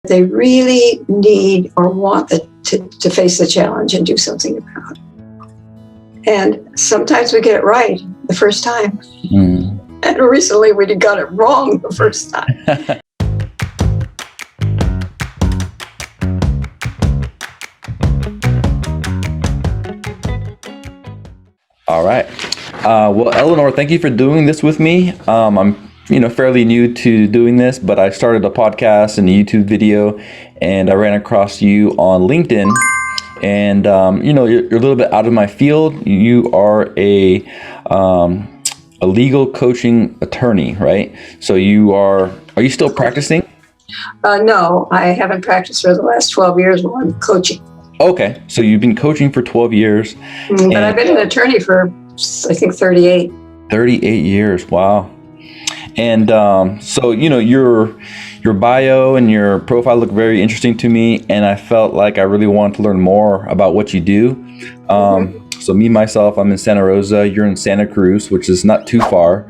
they really need or want to face the challenge and do something about it. And sometimes we get it right the first time. And recently we got it wrong the first time. All right. Well, Eleanor, thank you for doing this with me. I'm fairly new to doing this, but I started a podcast and a YouTube video, and I ran across you on LinkedIn. And you're a little bit out of my field. You are a legal coaching attorney, right? So are you still practicing? No, I haven't practiced for the last 12 years while I'm coaching. Okay, so you've been coaching for 12 years. But I've been an attorney for, I think, 38. 38 years, wow. And so, your bio and your profile look very interesting to me, and I felt like I really wanted to learn more about what you do. So myself, I'm in Santa Rosa, you're in Santa Cruz, which is not too far.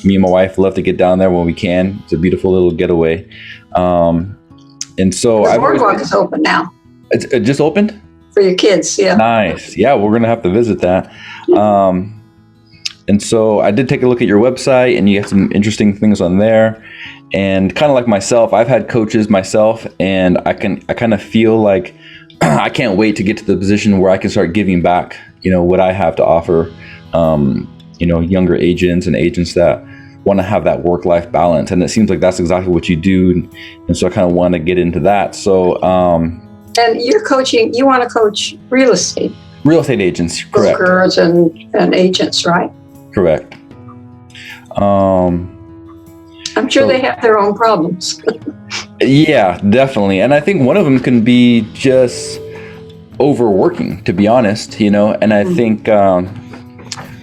Me and my wife love to get down there when we can. It's a beautiful little getaway. And so the boardwalk is open now. It just opened? For your kids, yeah. Nice. Yeah, we're going to have to visit that. And so I did take a look at your website, and you have some interesting things on there. And kind of like myself, I've had coaches myself, and I kind of feel like I can't wait to get to the position where I can start giving back, what I have to offer, younger agents and agents that want to have that work-life balance. And it seems like that's exactly what you do. And so I kind of want to get into that. So, and you're coaching, you want to coach real estate agents, correct? Brokers and agents, right? Correct. I'm sure they have their own problems. Yeah, definitely. And I think one of them can be just overworking, to be honest, and I think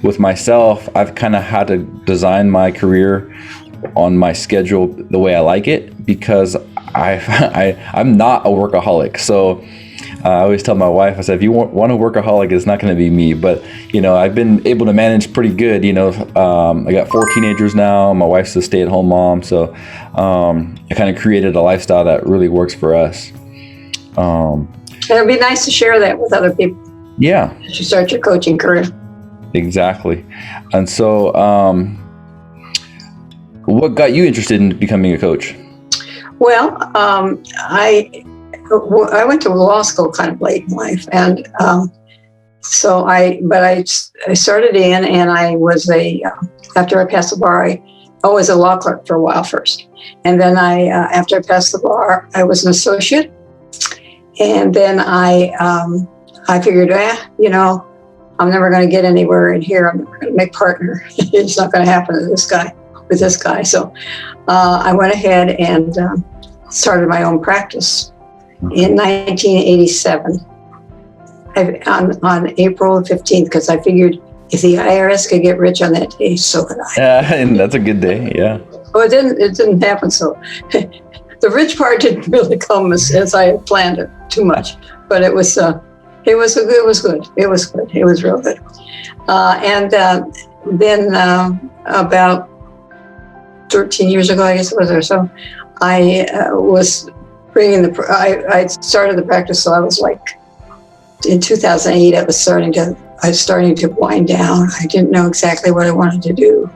with myself, I've kind of had to design my career on my schedule the way I like it, because I'm not a workaholic. So I always tell my wife, I said, if you want a workaholic, it's not going to be me. But, I've been able to manage pretty good. I got 4 teenagers now. My wife's a stay-at-home mom. So I kind of created a lifestyle that really works for us. And it'd be nice to share that with other people. Yeah. As you start your coaching career. Exactly. And so what got you interested in becoming a coach? Well, I went to law school kind of late in life, and so I started in, and I was after I passed the bar, I was a law clerk for a while first, and then after I passed the bar, I was an associate, and then I figured, I'm never going to get anywhere in here. I'm never going to make partner. It's not going to happen with this guy. So I went ahead and started my own practice. In 1987, on April 15th, because I figured if the IRS could get rich on that day, so could I. And that's a good day, yeah. Well, it didn't happen so. The rich part didn't really come as I had planned it too much, but it was good. It was real good. And then about 13 years ago, I guess it was, or so, I was I started the practice, so I was like, in 2008, I was starting to wind down. I didn't know exactly what I wanted to do,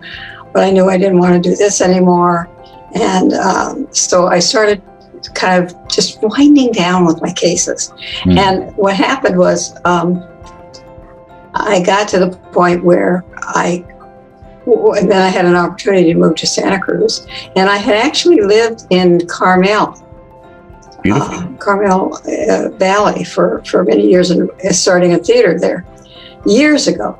but I knew I didn't want to do this anymore. And so I started kind of just winding down with my cases. And what happened was I got to the point where and then I had an opportunity to move to Santa Cruz, and I had actually lived in Carmel Valley for many years, and starting a theater there years ago.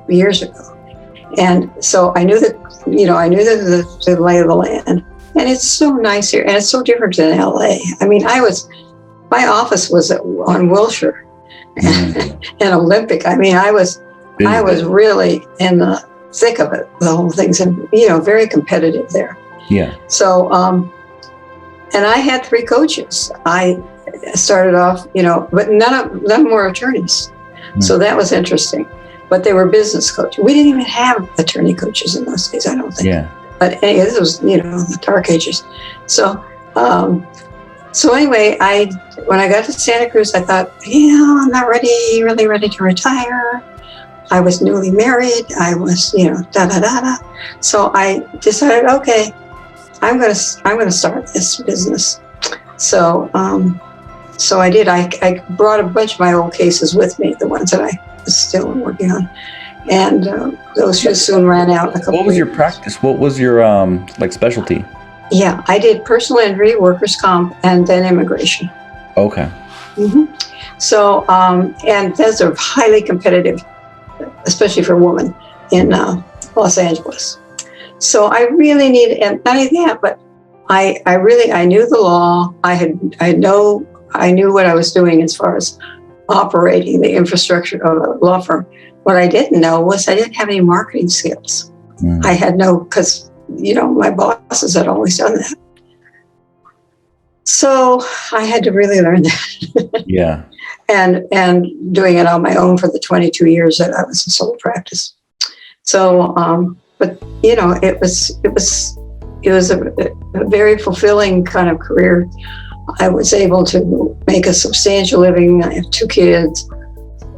And so I knew that, the lay of the land, and it's so nice here, and it's so different than LA. I mean, my office was on Wilshire and Olympic. I mean, I was really in the thick of it, the whole thing's, and very competitive there. Yeah. So and I had 3 coaches. I started off, but none of them were attorneys. So that was interesting. But they were business coaches. We didn't even have attorney coaches in those days, I don't think. Yeah. But anyway, this was, the dark ages. So So anyway, when I got to Santa Cruz, I thought, I'm not really ready to retire. I was newly married. I was, da da da da. So I decided, okay, I'm gonna start this business. So I did. I brought a bunch of my old cases with me, the ones that I was still working on, and those just soon ran out. What was your practice? What was your specialty? Yeah, I did personal injury, workers' comp, and then immigration. Okay. Mm-hmm. So, and those are highly competitive, especially for women in Los Angeles. So I really needed, and not only that, but I knew the law. I knew what I was doing as far as operating the infrastructure of a law firm. What I didn't know was I didn't have any marketing skills. I had because my bosses had always done that. So I had to really learn that. Yeah. And doing it on my own for the 22 years that I was in sole practice. So, but it was a very fulfilling kind of career. I was able to make a substantial living. I have 2 kids.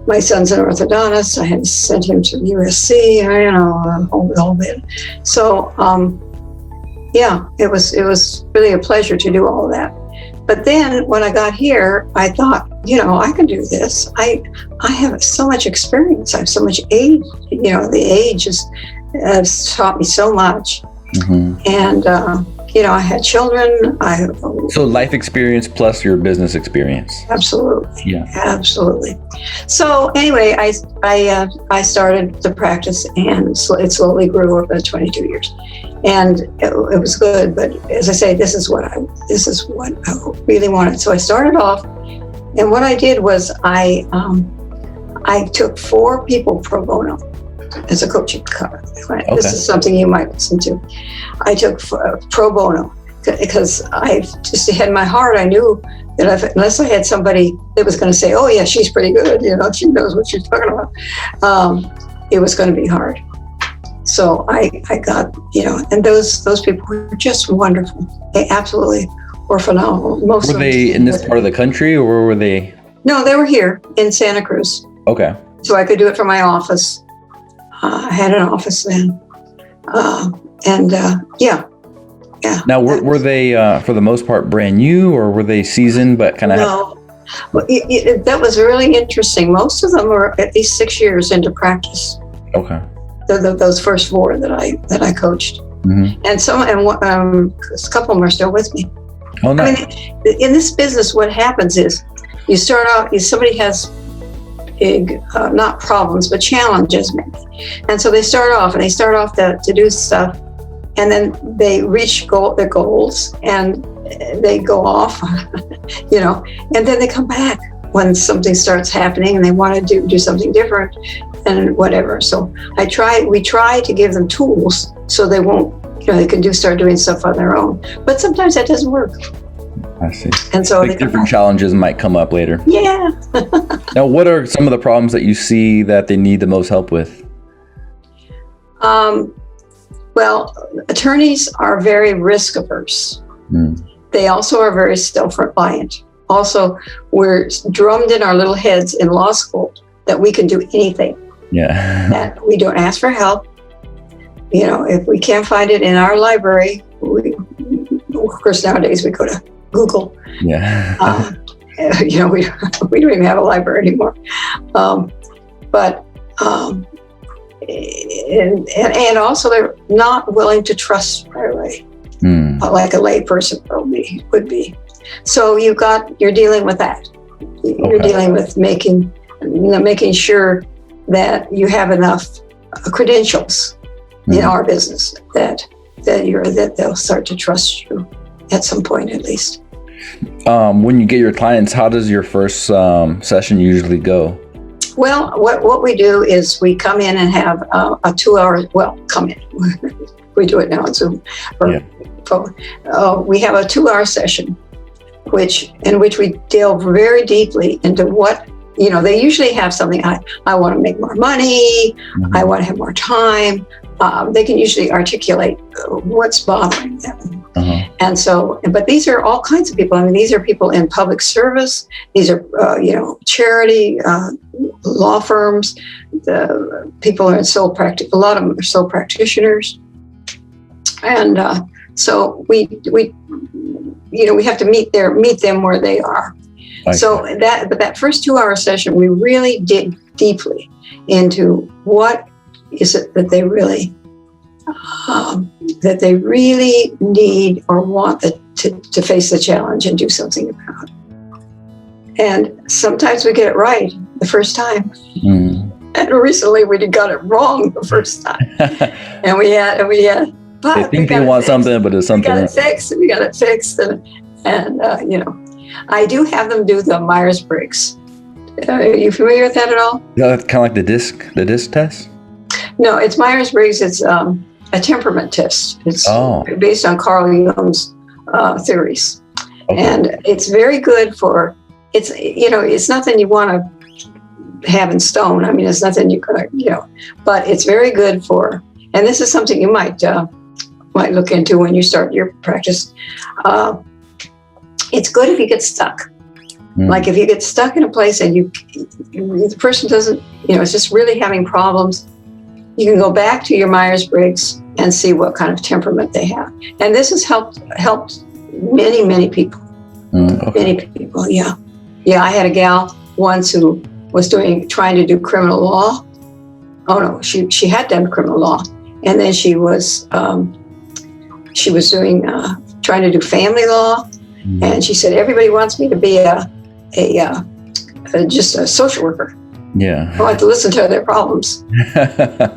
My son's an orthodontist. I had sent him to USC, a whole bit. So, it was really a pleasure to do all of that. But then when I got here, I thought, I can do this. I have so much experience. I have so much age. The age has taught me so much. Mm-hmm. And, I had children. So life experience plus your business experience. Absolutely. Yeah. Absolutely. So anyway, I started the practice, and it slowly grew over 22 years, and it was good. But as I say, this is what I really wanted. So I started off, and what I did was I took 4 people pro bono as a coaching client. Okay. This is something you might listen to. I took pro bono because I just had in my heart, I knew that unless I had somebody that was going to say, oh yeah, she's pretty good, she knows what she's talking about, it was going to be hard. So I got, and those people were just wonderful. They absolutely were phenomenal. Were they in this part of the country, or were they? No, they were here in Santa Cruz. Okay. So I could do it from my office. I had an office then. Yeah. Now, were they, for the most part, brand new, or were they seasoned, but kind of? No. Well, that was really interesting. Most of them were at least 6 years into practice. Okay. Those first 4 that I coached. Mm-hmm. And a couple of them are still with me. Oh, nice. I mean, in this business, what happens is you start out, somebody has big, not problems, but challenges maybe. And so they start off to do stuff, and then they reach their goals, and they go off, and then they come back when something starts happening and they want to do something different and whatever. So we try to give them tools so they won't, they can start doing stuff on their own. But sometimes that doesn't work. I see. And so different challenges might come up later. Yeah. Now, what are some of the problems that you see that they need the most help with? Well, attorneys are very risk averse. They also are very self-reliant. Also, we're drummed in our little heads in law school that we can do anything. Yeah. That we don't ask for help. If we can't find it in our library, of course, nowadays we go to Google. Yeah. We don't even have a library anymore. And also they're not willing to trust right away, like a lay person would be. So you're dealing with that. You're dealing with making sure that you have enough credentials in our business that they'll start to trust you at some point at least. When you get your clients, how does your first session usually go? Well, what we do is we come in and have a 2-hour, come in. We do it now on Zoom or phone. We have a 2-hour session, in which we delve very deeply into what, they usually have something, I want to make more money, I want to have more time. They can usually articulate what's bothering them. And so, but these are all kinds of people. I mean, these are people in public service. These are, charity, law firms. The people are in a lot of them are sole practitioners. And so we have to meet them where they are. So that first 2-hour session, we really dig deeply into what is it that they really need or want to face the challenge and do something about. And sometimes we get it right the first time. And recently we got it wrong the first time. and we had but they think they want something, but it's something. We got it fixed. And I do have them do the Myers-Briggs. Are you familiar with that at all? Yeah, that's kind of like the disc test? No, it's Myers-Briggs. It's a temperament test. It's based on Carl Jung's theories. Okay. And it's very good for, it's nothing you want to have in stone. I mean, it's nothing you could, but it's very good for, and this is something you might look into when you start your practice. It's good if you get stuck. Like if you get stuck in a place and the person doesn't, it's just really having problems, you can go back to your Myers-Briggs and see what kind of temperament they have. And this has helped many, many people. Many people, yeah. Yeah, I had a gal once who was trying to do criminal law. Oh no, she had done criminal law. And then she was doing, trying to do family law. And she said, everybody wants me to be just a social worker. Yeah. I want to listen to their problems.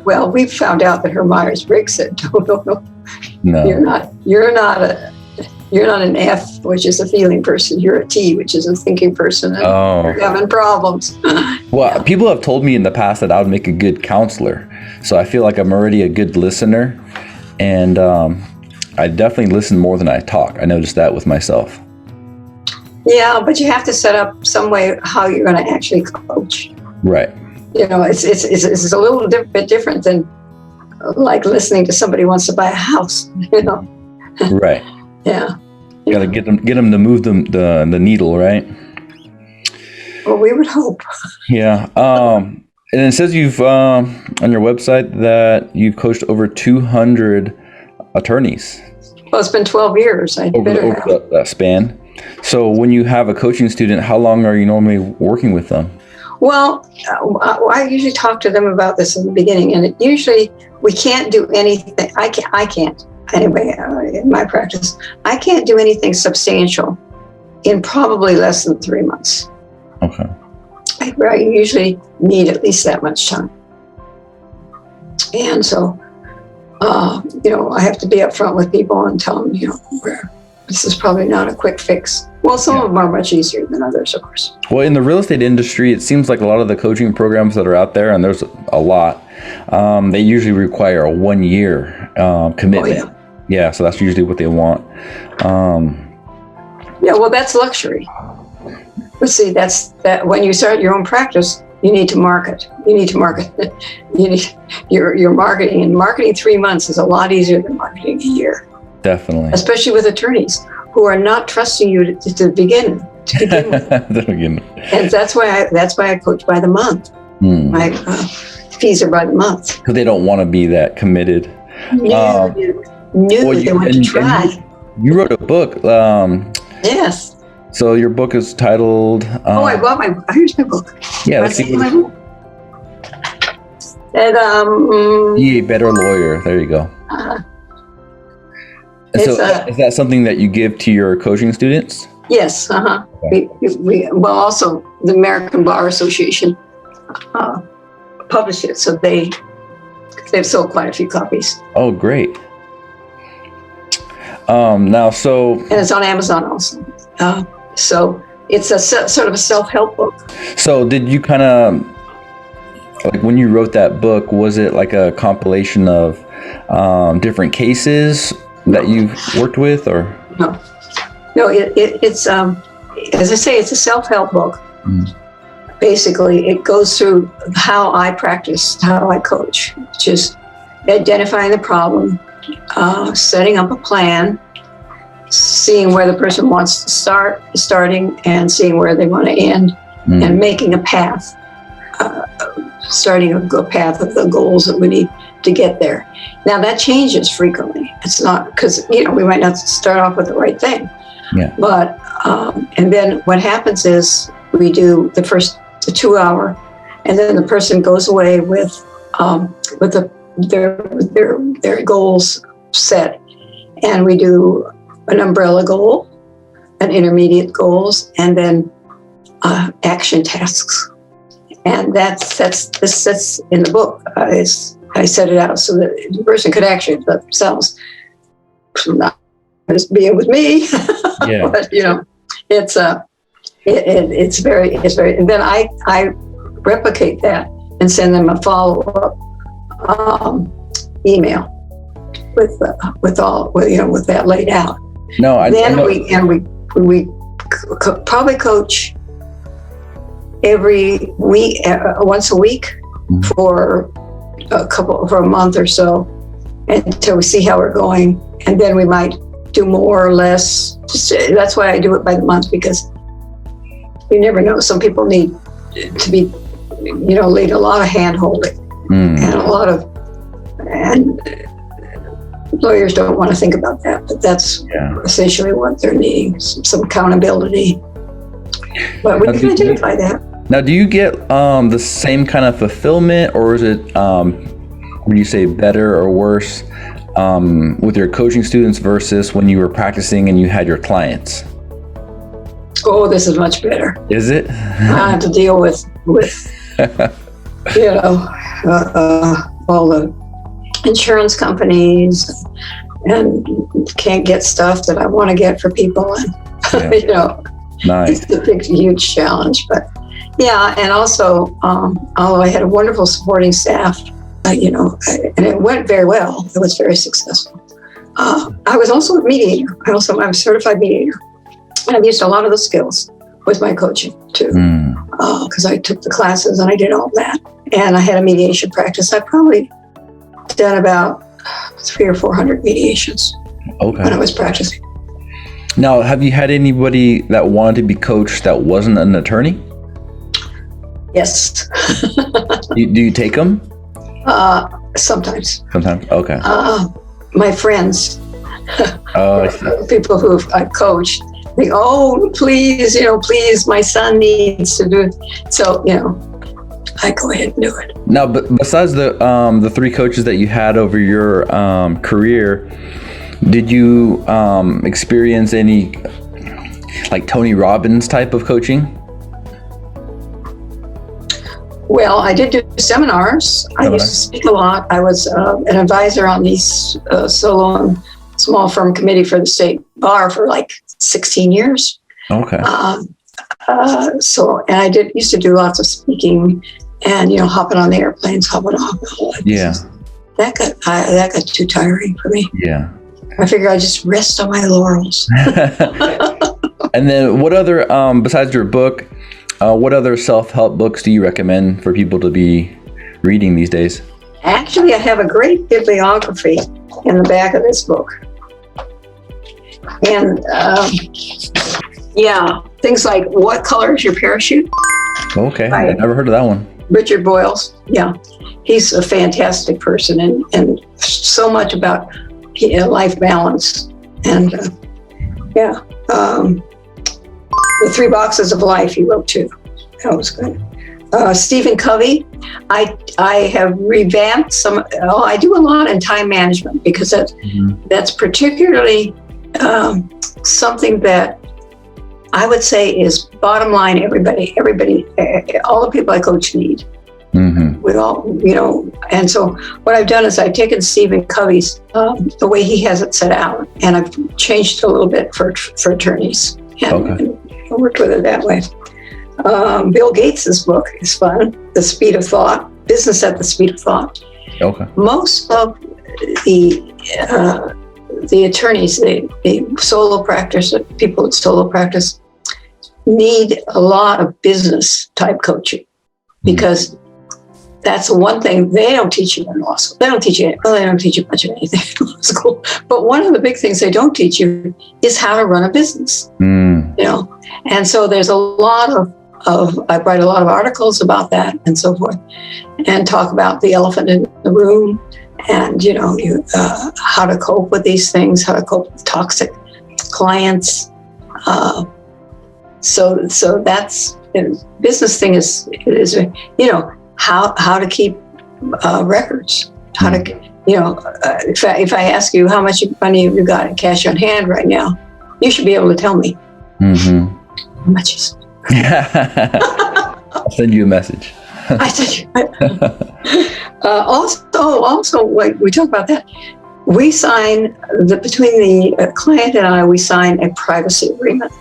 Well, we found out that her Myers-Briggs said, no, you're not an F, which is a feeling person. You're a T, which is a thinking person. And you're having problems. Well, people have told me in the past that I would make a good counselor. So I feel like I'm already a good listener. And I definitely listen more than I talk. I noticed that with myself. Yeah, but you have to set up some way how you're going to actually coach. Right. It's a little bit different than like listening to somebody who wants to buy a house. Right. Yeah. You got to get them to move the needle, right? Well, we would hope. Yeah. And it says you've on your website that you've coached over 200 attorneys. Well, it's been 12 years. Over that span. So when you have a coaching student, how long are you normally working with them? Well, I usually talk to them about this in the beginning, and usually we can't do anything. I can't anyway, in my practice, I can't do anything substantial in probably less than 3 months. Okay. I usually need at least that much time. And so, I have to be upfront with people and tell them, this is probably not a quick fix. Well, some of them are much easier than others, of course. Well, in the real estate industry, it seems like a lot of the coaching programs that are out there, and there's a lot, they usually require a 1-year commitment. Oh, yeah, so that's usually what they want. Yeah, well, that's luxury. Let's see, that when you start your own practice, you need to market. You need your marketing, and marketing 3 months is a lot easier than marketing a year. Definitely. Especially with attorneys who are not trusting you to begin with. And that's why I coach by the month. My fees are by the month. Because they don't want to be that committed. They want to try. You wrote a book. Yes. So your book is titled... here's my book. Yeah, let's see. My book. And, Be a Better Lawyer. There you go. So is that something that you give to your coaching students? Yes. Okay. Also the American Bar Association published it, so they've sold quite a few copies. Oh, great. And it's on Amazon also. So it's a sort of a self-help book. So did you kind of, like when you wrote that book, was it like a compilation of different cases that you worked with, or? No, it's, as I say, it's a self-help book. Basically, it goes through how I practice, how I coach, which is identifying the problem, setting up a plan, seeing where the person wants to starting and seeing where they want to end, and making a path, starting a path of the goals that we need to get there. Now that changes frequently. It's not because, we might not start off with the right thing. Yeah. But, and then what happens is we do the 2 hour, and then the person goes away with their goals set. And we do an umbrella goal, an intermediate goals, and then action tasks. And that's in the book. I set it out so that the person could actually themselves, not just being with me. Yeah. But it's very, and then I replicate that and send them a follow-up email with that laid out. No, we probably coach every week, once a week, for a month or so, until we see how we're going, and then we might do more or less. That's why I do it by the month, because you never know. Some people need to be, lead a lot of hand holding and lawyers don't want to think about that, but that's essentially what they're needing, some accountability. But we can identify that. Now, do you get the same kind of fulfillment, or is it, would you say, better or worse with your coaching students versus when you were practicing and you had your clients? Oh, this is much better. Is it? I have to deal with all the insurance companies, and can't get stuff that I want to get for people, and Nice. It's a big, huge challenge. But and also, although I had a wonderful supporting staff, and it went very well. It was very successful. I was also a mediator. I'm a certified mediator. And I've used a lot of the skills with my coaching too, because I took the classes and I did all that. And I had a mediation practice. I probably done about 300 or 400 mediations when I was practicing. Now, have you had anybody that wanted to be coached that wasn't an attorney? Yes. Do you take them? Sometimes. Sometimes. Okay. My friends, people who I've coached, they please, my son needs to do it. So, I go ahead and do it. Now, but besides the 3 coaches that you had over your career, did you experience any like Tony Robbins type of coaching? Well, I did do seminars. I used to speak a lot. I was an advisor on the solo and small firm committee for the state bar for like 16 years. Okay. And I used to do lots of speaking and, hopping on the airplanes, hopping off. Yeah. That got too tiring for me. Yeah. I figured I'd just rest on my laurels. And then what other, besides your book, what other self-help books do you recommend for people to be reading these days? Actually, I have a great bibliography in the back of this book. And things like What Color is Your Parachute? Okay, I never heard of that one. Richard Boyles, he's a fantastic person, and so much about life balance. And The 3 Boxes of Life he wrote too. That was good. Stephen Covey, I have revamped some. I do a lot in time management, because that's particularly something that I would say is bottom line. Everybody, all the people I coach need. With all, and so what I've done is I've taken Stephen Covey's the way he has it set out, and I've changed it a little bit for attorneys, and worked with it that way. Bill Gates's book is fun. The Speed of Thought, Business at the Speed of Thought. Okay. Most of the attorneys, the solo practice, people that solo practice, need a lot of business type coaching, because that's one thing they don't teach you in law school. They don't teach you much of anything in law school. But one of the big things they don't teach you is how to run a business. You know, and so there's a lot of I write a lot of articles about that and so forth, and talk about the elephant in the room, and you know, how to cope with these things, how to cope with toxic clients. So that's business thing is you know, how to keep records, how to, you know, if I ask you how much money you got in cash on hand right now, you should be able to tell me. How much is I'll send you a message. I said, also, like we talk about that, we sign between the client and I, we sign a privacy agreement,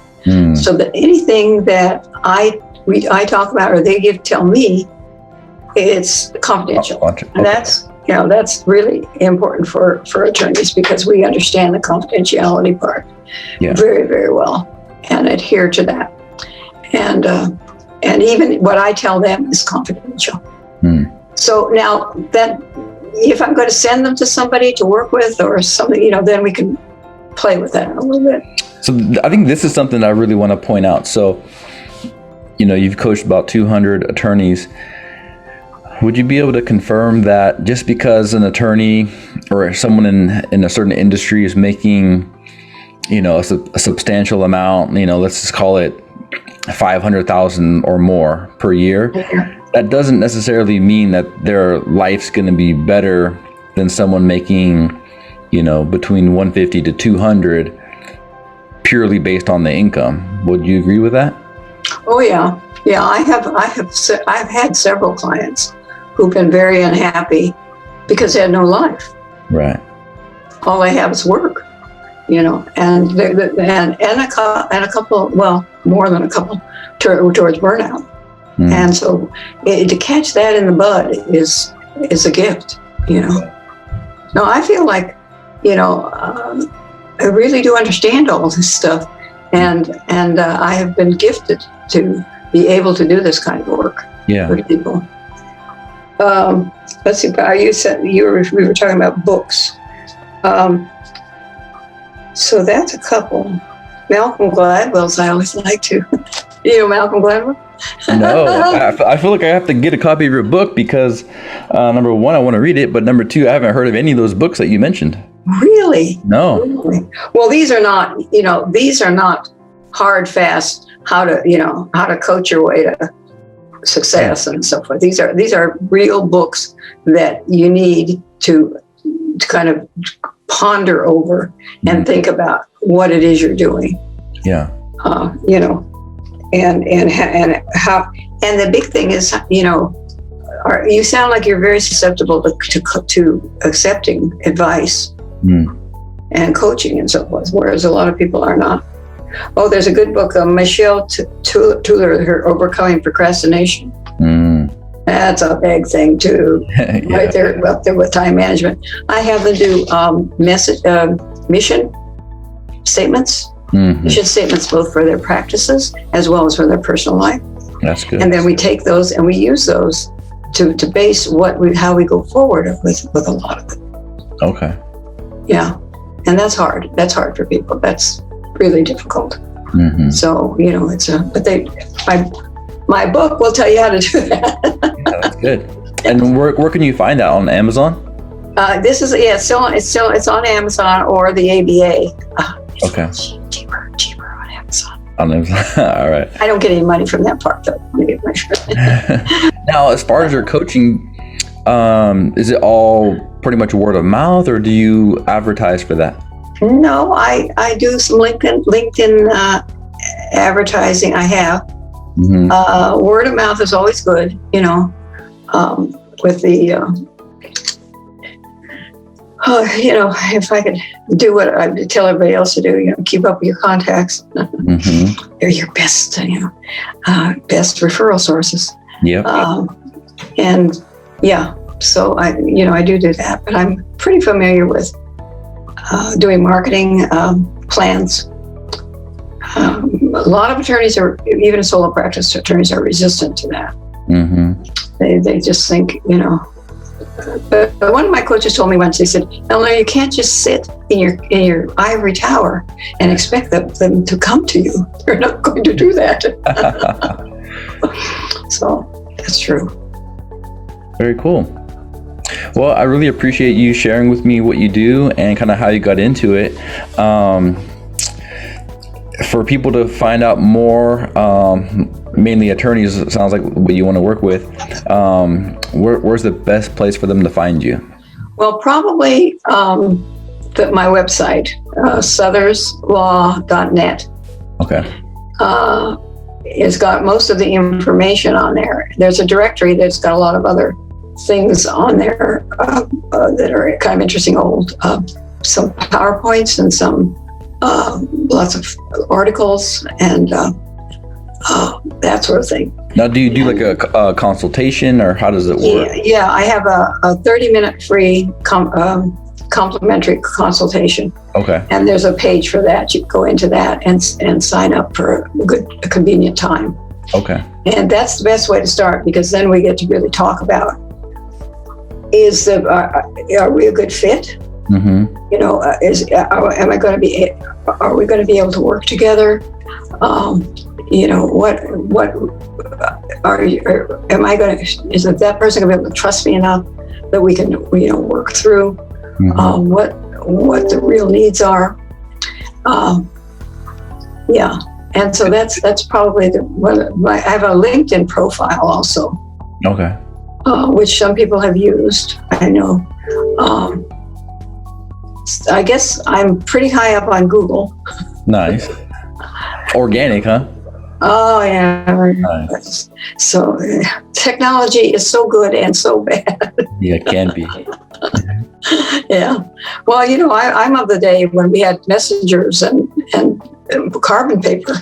so that anything that I talk about or they tell me, it's confidential. Okay. And that's, you know, that's really important for attorneys, because we understand the confidentiality part very, very well and adhere to that. And even what I tell them is confidential. So now that if I'm going to send them to somebody to work with or something, you know, then we can play with that a little bit. So I think this is something I really want to point out. So, you know, you've coached about 200 attorneys. Would you be able to confirm that just because an attorney or someone in a certain industry is making, you know, a substantial amount, you know, let's just call it 500,000 or more per year, that doesn't necessarily mean that their life's going to be better than someone making, you know, between 150 to 200 purely based on the income? Would you agree with that? Oh yeah. I've had several clients who've been very unhappy because they had no life. Right. All they have is work, you know, and a couple, well, more than a couple, towards burnout. And so to catch that in the bud is a gift, you know. No, I feel like, you know, I really do understand all this stuff, and I have been gifted to be able to do this kind of work for people. Let's see, you said we were talking about books. So that's a couple. Malcolm Gladwell's I always like to. You know Malcolm Gladwell? No, I feel like I have to get a copy of your book because number one, I want to read it, but number two, I haven't heard of any of those books that you mentioned. Really? No. Really? Well, these are not hard, fast, how to coach your way to success and so forth. These are real books that you need to kind of ponder over and think about what it is you're doing. Yeah. You know, and how, and the big thing is, you know, you sound like you're very susceptible to accepting advice and coaching and so forth, whereas a lot of people are not. Oh, there's a good book, Michelle Tuller, her Overcoming Procrastination. That's a big thing too, right there, up there with time management. I have them do mission statements. Mission statements both for their practices as well as for their personal life. That's good. And then we take those and we use those to base how we go forward with a lot of it. Okay. Yeah, and that's hard. That's hard for people. That's really difficult. So, you know, my book will tell you how to do that. Yeah, that's good. And where can you find that? On Amazon? It's on Amazon or the ABA. Okay. Cheaper on Amazon. On Amazon. All right. I don't get any money from that part though. Now, as far as your coaching, is it all pretty much word of mouth, or do you advertise for that? No, I do some LinkedIn advertising. I have. Word of mouth is always good, you know, with the, you know, if I could do what I tell everybody else to do, you know, keep up with your contacts. They're your best, you know, best referral sources. And yeah, so I do that, but I'm pretty familiar with doing marketing plans. A lot of attorneys even solo practice attorneys are resistant to that. They just think, you know. But one of my coaches told me once, he said, Eleanor, you can't just sit in your ivory tower and expect them to come to you. They're not going to do that. So that's true. Very cool. Well, I really appreciate you sharing with me what you do and kind of how you got into it. For people to find out more, mainly attorneys, it sounds like what you want to work with, where's the best place for them to find you? Well, probably my website, sotherslaw.net. Okay. It's got most of the information on there. There's a directory that's got a lot of other things on there that are kind of interesting, some PowerPoints and some lots of articles and that sort of thing. Now, do you do like a consultation, or how does it work? Yeah, I have a 30-minute free complimentary consultation. Okay. And there's a page for that. You go into that and sign up for a convenient time. Okay. And that's the best way to start, because then we get to really talk about, are we a good fit? Mm-hmm. You know, are we going to be able to work together? You know, is that person going to be able to trust me enough that we can, you know, work through what the real needs are? Yeah. And so that's probably I have a LinkedIn profile also. Okay. Which some people have used, I know. I guess I'm pretty high up on Google. Nice. Organic, huh? Oh, yeah. Nice. So technology is so good and so bad. Yeah, it can be. Yeah. Well, you know, I'm of the day when we had messengers and carbon paper.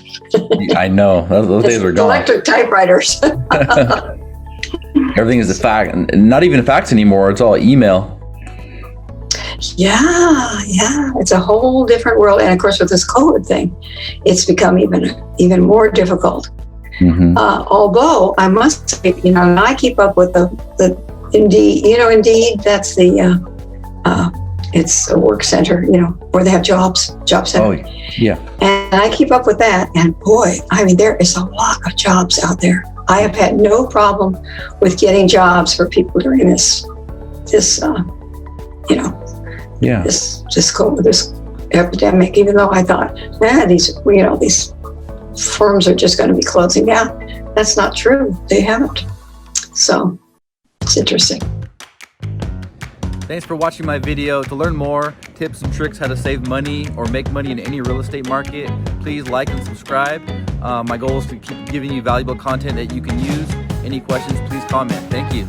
I know. Those days are gone. Electric typewriters. Everything is a fact, and not even fax anymore. It's all email. Yeah. It's a whole different world. And of course, with this COVID thing, it's become even more difficult. Mm-hmm. Although I must say, you know, I keep up with the Indeed. You know, Indeed, that's it's a work center, you know, where they have job center. Oh, yeah. And I keep up with that. And boy, I mean, there is a lot of jobs out there. I have had no problem with getting jobs for people during this you know, this epidemic. Even though I thought, these firms are just going to be closing down. That's not true. They haven't. So it's interesting. Thanks for watching my video. To learn more tips and tricks how to save money or make money in any real estate market, please like and subscribe. My goal is to keep giving you valuable content that you can use. Any questions, please comment. Thank you.